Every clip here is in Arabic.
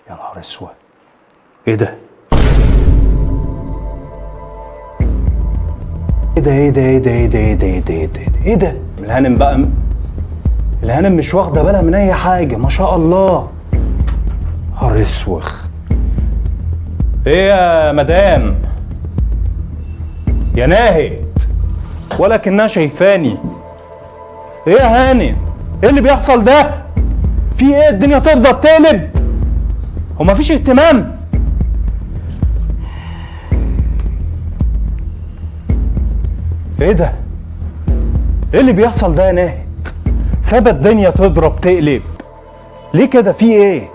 يا نهار اسود، ايه ده؟ ايه ده؟ الهانم بقى الهانم مش واخده بالها من اي حاجه، ما شاء الله. نهار اسوخ. ايه يا مدام؟ يا ناهد، ولا كأنها شايفاني. ايه يا هانم؟ ايه اللي بيحصل ده؟ في ايه؟ الدنيا تقدر تقلب؟ هو مفيش اهتمام؟ ايه ده؟ ايه اللي بيحصل ده يا ناهد؟ ساب الدنيا تضرب تقلب ليه كده؟ في ايه؟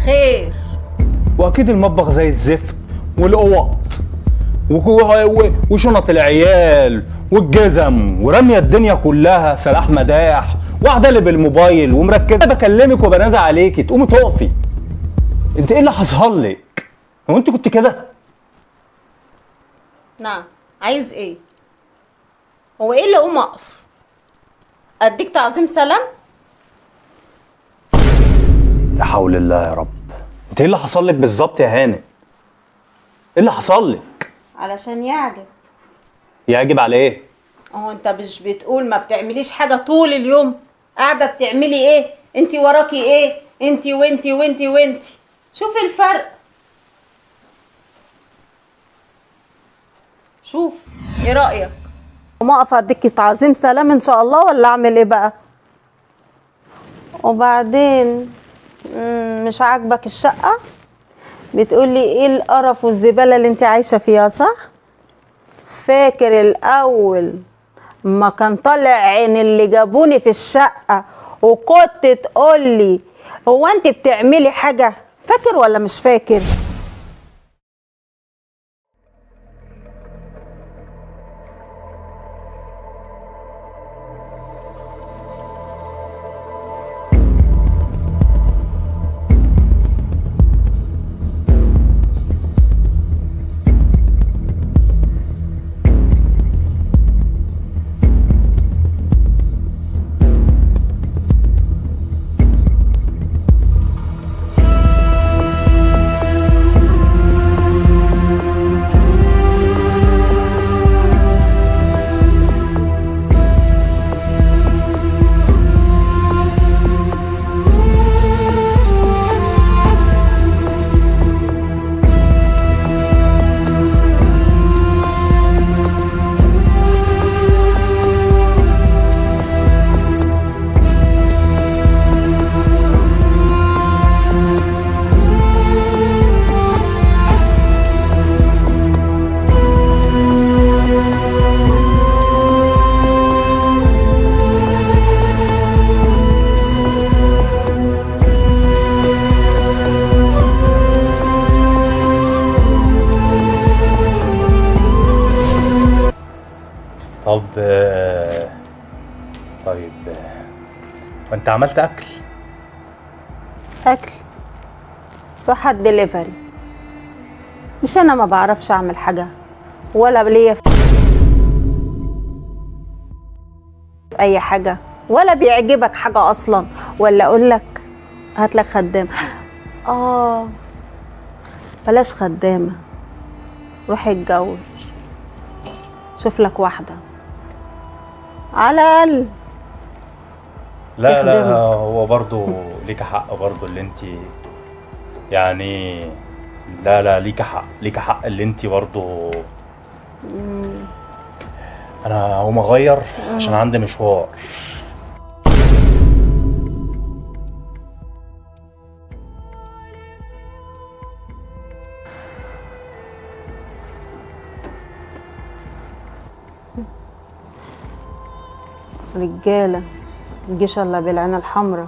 خير. واكيد المطبخ زي الزفت، والاوض وشنط العيال والجزم، ورميه الدنيا كلها سلاح مداح، واحده اللي بالموبايل ومركزه بكلمك وبنادى عليكي تقومي تقفي. انت ايه اللي حصل لك؟ هو انت كنت كده؟ نعم، عايز ايه؟ هو ايه اللي اقوم اقف؟ اديك تعظيم سلام؟ لا حول الله يا رب. انت ايه اللي حصل لك بالظبط يا هانم؟ ايه اللي حصل لك؟ علشان يعجب. يعجب على ايه؟ هو انت مش بتقول ما بتعمليش حاجه طول اليوم؟ قاعده بتعملي ايه؟ انتي وراكي ايه؟ انتي وانتي وانتي وانتي. شوف الفرق. شوف ايه رايك؟ ما اقف اديكي تعظيم سلام ان شاء الله، ولا اعمل ايه بقى؟ وبعدين مش عاجبك الشقه؟ بتقولي ايه القرف والزباله اللي انت عايشه فيها، صح؟ فاكر الاول ما كان طالع عين اللي جابوني في الشقه وكنت تقولي هو انت بتعملي حاجه؟ فاكر ولا مش فاكر؟ طب طيب، وانت عملت اكل؟ اكل؟ واحد دليفري. مش انا ما بعرفش اعمل حاجه، ولا ليا في اي حاجه، ولا بيعجبك حاجه اصلا، ولا اقول لك هات لك خدامه؟ بلاش خدامه، روح اتجوز، شوف لك واحده على الاقل. لا لا، تخدمك. هو برضو ليك حق برضو اللي انت يعني، لا لا، ليك حق اللي انت برضو. انا هقوم اغير عشان عندي مشوار. رجاله متجيش الا بالعين الحمراء.